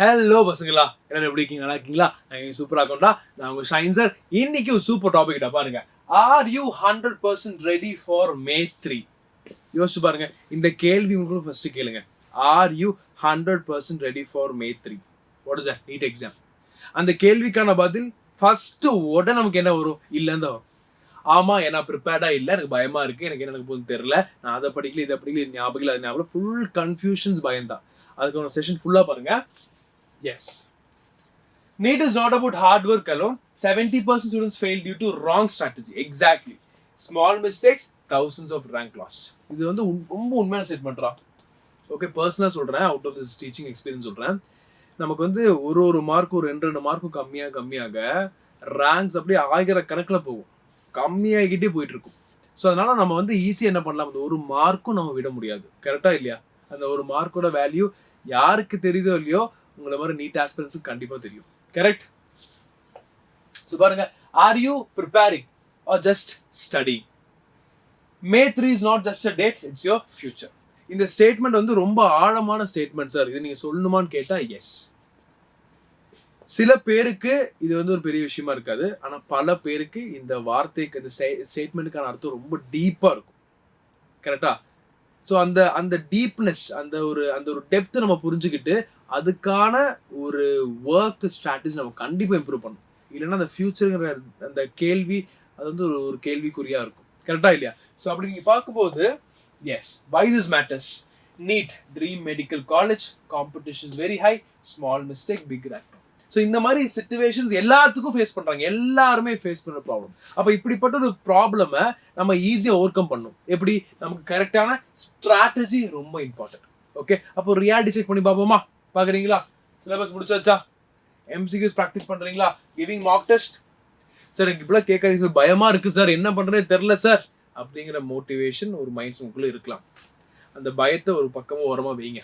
Hello பசங்களா, எல்லாரும் எப்படி இருக்கீங்க? நல்லா இருக்கீங்களா? நான் சூப்பராக இருக்கோம்டா. நான் உங்கள் ஷைன் சார். இன்னைக்கு ஒரு சூப்பர் டாபிக் பாருங்க. Are you 100% ready for May 3? யோசிச்சு பாருங்க. இந்த கேள்வி உங்களுக்கு ஃபர்ஸ்ட் கேளுங்க. Are you 100% ready for May 3? What is NEET exam? அந்த கேள்விக்கான பதில் ஃபர்ஸ்ட் உடனே நமக்கு என்ன வரும்? இல்லைன்னு தான் வரும். ஆமா, ஏன்னா ப்ரிப்பேர்டா இல்லை, எனக்கு பயமா இருக்கு, எனக்கு என்ன எனக்கு போகுதுன்னு தெரியல, நான் அதை படிக்கல இதை படிக்கல, ஞாபகம் இல்லை, அது ஞாபகம், ஃபுல் கன்ஃபியூஷன்ஸ், பயம்தான். அதுக்கான செஷன் ஃபுல்லாக பாருங்க. Yes. NEET is not about hard work alone. 70% students fail due to wrong strategy. Exactly. Small mistakes, thousands of rank lost. இது வந்து ரொம்ப உண்மையான ஸ்டேட்மெண்ட்ரா. ஓகே, பர்சனலாக சொல்கிறேன், out of this teaching experience சொல்கிறேன். நமக்கு வந்து ஒரு மார்க், ஒரு ரெண்டு மார்க்கும் கம்மியாக ரேங்க்ஸ் அப்படியே ஆயிரக்கணக்கில் போகும், கம்மியாகிக்கிட்டே போயிட்டு இருக்கும். ஸோ அதனால நம்ம வந்து ஈஸியாக என்ன பண்ணலாம், அந்த ஒரு மார்க்கும் நம்ம விட முடியாது. கரெக்டாக இல்லையா? அந்த ஒரு மார்க்கோட வேல்யூ யாருக்கு தெரியுதோ இல்லையோ, உங்களை மாதிரி நீட் ஆஸ்பிரன்ஸ் கண்டிப்பா தெரியும். கரெக்ட்? ஸோ பாருங்க, are you preparing are just study? May 3 is not just a date, it's your future. இந்த ஸ்டேட்மெண்ட் வந்து ரொம்ப ஆழமான ஸ்டேட்மெண்ட் சார், இது நீங்க சொல்லணுமான்னு கேட்டா எஸ். சில பேருக்கு இது வந்து ஒரு பெரிய விஷயமா இருக்காது, ஆனா பல பேருக்கு இந்த வார்த்தைக்கு, இந்த ஸ்டேட்மெண்ட்டுக்கான அர்த்தம் ரொம்ப டீப்பா இருக்கும். கரெக்டா? ஸோ அந்த டீப்னஸ், அந்த ஒரு டெப்த் நம்ம புரிஞ்சுக்கிட்டு அதுக்கான ஒரு ஒர்க் ஸ்ட்ராட்டஜி நம்ம கண்டிப்பாக இம்ப்ரூவ் பண்ணணும். இல்லைன்னா அந்த ஃபியூச்சருங்கிற அந்த கேள்வி அது வந்து ஒரு கேள்விக்குறியா இருக்கும். கரெக்டா இல்லையா? ஸோ அப்படி நீங்கள் பார்க்கும்போது yes, why this matters? NEET dream medical college, competition is very high, small mistake big rank. So இந்த மாதிரி சிச்சுவேஷன்ஸ் எல்லாத்துக்கும் ஃபேஸ் பண்ணுறாங்க, எல்லாருமே ஃபேஸ் பண்ணுற ப்ராப்ளம். அப்போ இப்படிப்பட்ட ஒரு ப்ராப்ளமை நம்ம ஈஸியாக ஓவர் கம் பண்ணணும். எப்படி? நமக்கு கரெக்டான ஸ்ட்ராட்டஜி ரொம்ப இம்பார்ட்டன்ட். ஓகே, அப்போ ரியாலிட்டி செக் பண்ணி பார்ப்போமா? பார்க்குறீங்களா? சிலபஸ் முடிச்சாச்சா? எம்சிக்யூஸ் ப்ராக்டிஸ் பண்ணுறீங்களா? Giving mark test? சார் எனக்கு இப்படிலாம் கேட்காதீங்க சார், பயமாக இருக்குது சார், என்ன பண்ணுறதே தெரில சார் அப்படிங்கிற மோட்டிவேஷன் ஒரு மைண்ட்ஸ் உங்களுக்குள்ளே இருக்கலாம். அந்த பயத்தை ஒரு பக்கமாக ஓரமாக வைங்க.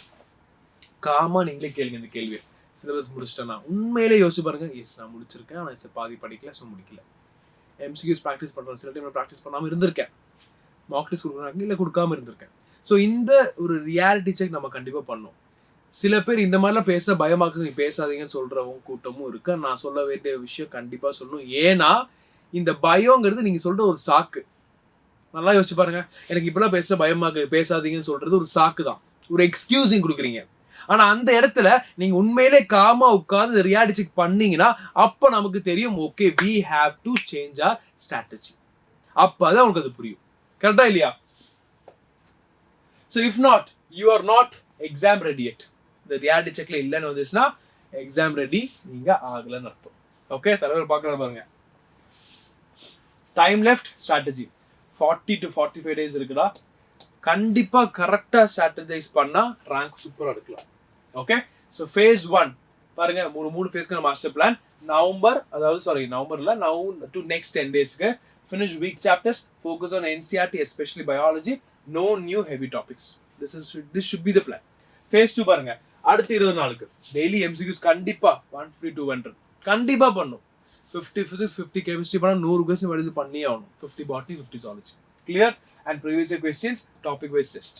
காமாக நீங்களே கேளுங்க இந்த கேள்வியை. சிலபஸ் முடிச்சிட்டேன்னா உண்மையிலே யோசிச்சு பாருங்க. எஸ், நான் முடிச்சிருக்கேன், ஆனால் பாதி படிக்கல, ஸோ முடிக்கல. எம்சிக்யூஸ் ப்ராக்டிஸ் பண்ணுறேன், சில டைம் ப்ராக்டிஸ் பண்ணாமல் இருந்திருக்கேன், மார்க் டெஸ்ட் கொடுக்குறாங்க இல்லை கொடுக்காம இருந்திருக்கேன். ஸோ இந்த ஒரு ரியாலிட்டி செக் நம்ம கண்டிப்பாக பண்ணணும். சில பேர் இந்த மாதிரிலாம் பேசுகிற பயமாக்கு நீ பேசாதீங்கன்னு சொல்கிறவங்க கூட்டமும் இருக்கு. நான் சொல்ல வேண்டிய விஷயம் கண்டிப்பாக சொல்லணும். ஏன்னா இந்த பயங்கிறது நீங்கள் சொல்கிற ஒரு சாக்கு. நல்லா யோசிச்சு பாருங்க. எனக்கு இப்பெல்லாம் பேசுகிற பயமாக பேசாதீங்கன்னு சொல்கிறது ஒரு சாக்கு தான், ஒரு எக்ஸ்கியூஸிங் கொடுக்குறீங்க. ஆனா அந்த இடத்துல நீங்க உண்மையிலே காமா உட்கார்ந்து ரியாலிட்டி செக் பண்ணீங்கன்னா அப்ப நமக்கு தெரியும், okay we have to change our strategy. அப்பதான் உங்களுக்கு அது புரியும். கரெக்டா இல்லையா? So if not, you are not exam ready yet. இந்த ரியாலிட்டி செக்ல இல்லைன்னு வந்துச்சுன்னா எக்ஸாம் ரெடி நீங்க ஆகலன்னு அர்த்தம். ஓகே, தலைவர் பார்க்கலாம் பாருங்க. Time left strategy 40 to 45 days இருக்குடா. கண்டிப்பா கரெக்டா ஸ்ட்ராட்டஜைஸ் பண்ணா ரேங்க் சூப்பரா எடுக்கலாம். ஓகே, ஸோ ஃபேஸ் 1 பாருங்க, மூணு ஃபேஸ்க்கு மாஸ்டர் பிளான். நவம்பர்ல டு நெக்ஸ்ட் 10 டேஸ்க்கு finish week chapters, focus on NCERT especially biology, no new heavy topics. This should be the plan. Phase 2 பாருங்க, அடுத்த 20 நாளுக்கு டெய்லி எம்சிக்யூஸ் கண்டிப்பா 150 to 200 கண்டிப்பா பண்ணும். 50 physics, 50 chemistry பண்ணா 100 கொஸ்டின் படிச்சு பண்ணியே ஆகணும். 50 botany, 50 zoology. Clear? And previous year questions, topic wise test.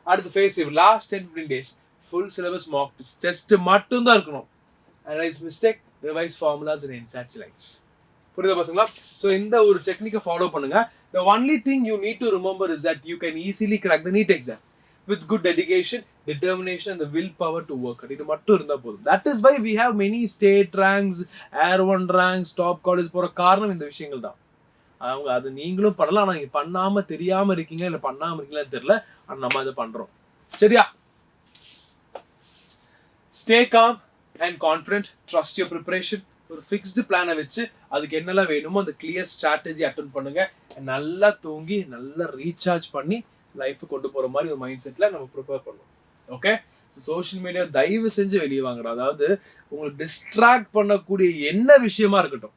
அடுத்து phase last 10-15 days full syllabus mark test மட்டும் தான் இருக்கணும். Analyse mistake, revise formulas and NCERT lines. புரியுதா பசங்களா? ஸோ இந்த ஒரு டெக்னிக்கை ஃபாலோ பண்ணுங்க. The only thing you need to remember is that you can easily crack the NEET exam with good dedication, determination and the willpower to work. இது மட்டும் இருந்தா போதும். That is why we have many state ranks, Air 1 ranks, top college போற காரணம் இந்த விஷயங்கள் தான். அவங்க அது நீங்களும் பண்ணலாம், ஆனால் நீங்கள் பண்ணாமல் தெரியாமல் இருக்கீங்க, இல்லை பண்ணாமல் இருக்கீங்களான்னு தெரியல, ஆனால் நம்ம அதை பண்ணுறோம். சரியா? Stay com and confident, trust your preparation. ஒரு ஃபிக்ஸ்டு பிளானை வச்சு அதுக்கு என்னெல்லாம் வேணுமோ அந்த கிளியர் ஸ்ட்ராட்டஜி அட்டன் பண்ணுங்க. நல்லா தூங்கி நல்லா ரீசார்ஜ் பண்ணி லைஃபை கொண்டு போகிற மாதிரி ஒரு மைண்ட் செட்டில் நம்ம ப்ரிப்பேர் பண்ணுவோம். ஓகே, சோஷியல் மீடியா தயவு செஞ்சு வெளியே வாங்கணும். அதாவது உங்களுக்கு டிஸ்ட்ராக்ட் பண்ணக்கூடிய என்ன விஷயமா இருக்கட்டும்,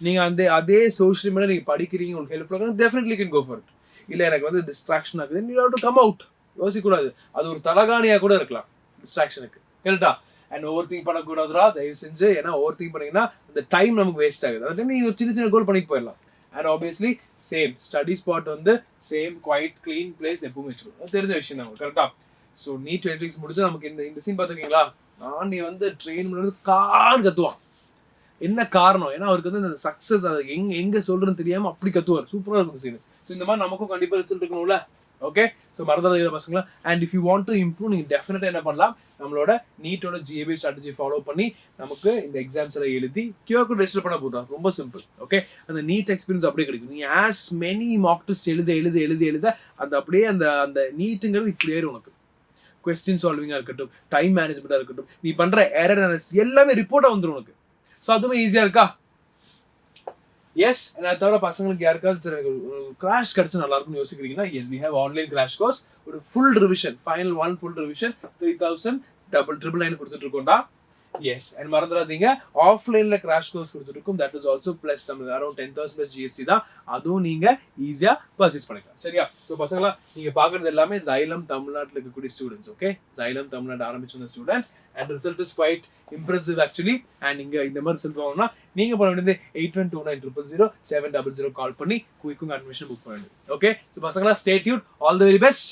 நீங்கள் அதே சோஷியல் மீடியா நீங்கள் படிக்கிறீங்க, உங்களுக்கு ஹெல்ப்ஃபுல்லாக definitely can go for it. இல்லை எனக்கு வந்து டிஸ்ட்ராக்ஷன் ஆகுது, you have to come out. யோசிக்கக்கூடாது, அது ஒரு தலகாணியாக கூட இருக்கலாம் டிஸ்ட்ராக்ஷனுக்கு. கரெக்டா? அண்ட் ஓவர் திங்க் பண்ணக்கூடாதுரா தயவு செஞ்சு. ஏன்னா ஓவர் திங்க் பண்ணீங்கன்னா அந்த டைம் நமக்கு வேஸ்ட் ஆகுது. அந்த டைம் நீங்கள் சின்ன கோல் பண்ணிட்டு போயிடலாம். And obviously same study spot வந்து சேம் குவைட் க்ளீன் பிளேஸ் எப்பவுமே வச்சுக்கணும். தெரிஞ்ச விஷயம் தான். கரெக்டா? ஸோ நீட் 26 முடிச்சு நமக்கு இந்த சீன் பார்த்துருக்கீங்களா? நான் நீ வந்து ட்ரெயின் பண்ணுறது கான்னு கத்துவான். என்ன காரணம்? ஏன்னா அவருக்கு வந்து இந்த சக்ஸஸ் அது எங்க சொல்றதுன்னு தெரியாம அப்படி கத்துவார். சூப்பரா இருக்கும் சீன். ஸோ இந்த மாதிரி நமக்கும் கண்டிப்பா ரிசல்ட் இருக்கணும்ல. ஓகே, ஸோ மறந்துடாதீங்க பசங்களா. And if you want to improve, நீங்கள் டெஃபினட்டாக என்ன பண்ணலாம், நம்மளோட நீட்டோட ஜிஏபி ஸ்ட்ராட்டஜி ஃபாலோ பண்ணி நமக்கு இந்த எக்ஸாம்ஸ் எல்லாம் எழுதி கியூஆர் கோட் ரெஜிஸ்டர் பண்ண போதும். ரொம்ப சிம்பிள். ஓகே, அந்த நீட் எக்ஸ்பீரியன்ஸ் அப்படியே கிடைக்கும். நீங்கள் ஆஸ் மெனி மாக் டெஸ்ட் எழுத அந்த அப்படியே அந்த நீட்டுங்கிறது இப்படி ஏறும் உனக்கு. கொஸ்டின் சால்விங்காக இருக்கட்டும், டைம் மேனேஜ்மெண்ட்டாக இருக்கட்டும், நீ பண்ணுற எரர் அனாலிசிஸ் எல்லாமே ரிப்போர்ட்டாக வந்துடும் உனக்கு. ஸோ அதுவுமே ஈஸியாக இருக்கா? எஸ். நான் தவிர பசங்களுக்கு யாருக்காவது கிராஷ் கிடைச்சு நல்லா இருக்கும்னு யோசிக்கிறீங்கன்னா, yes, we have online crash course. ஒரு full revision, final 1 full revision 3,999 கொடுத்துட்டு இருக்கோம்டா. எஸ், அண்ட் மறந்துடாதீங்க, ஆஃப்லைன்ல கிராஷ் கோர்ஸ் கொடுத்துட்டு இருக்கோம். That is also plus around 10,000 plus GST தான். அதுவும் நீங்க ஈஸியா பர்ச்சேஸ் பண்ணிக்கலாம். சரியா? ஸோ பசங்களா, நீங்க பாக்குறது எல்லாமே Xylem தமிழ்நாட்டில் இருக்கக்கூடிய ஸ்டூடெண்ட்ஸ். ஓகே, Xylem தமிழ்நாடு ஆரம்பிச்சிருந்த students. And result is quite impressive actually. அண்ட் நீங்க இந்த மாதிரி ரிசல்ட் வாங்கணும்னா நீங்க பண்ண வேண்டியது 8129000700 கால் பண்ணி குயிக்கும் அட்மிஷன் புக் பண்ண வேண்டியது. ஓகே, ஸோ பசங்களா, stay tune. All the very best.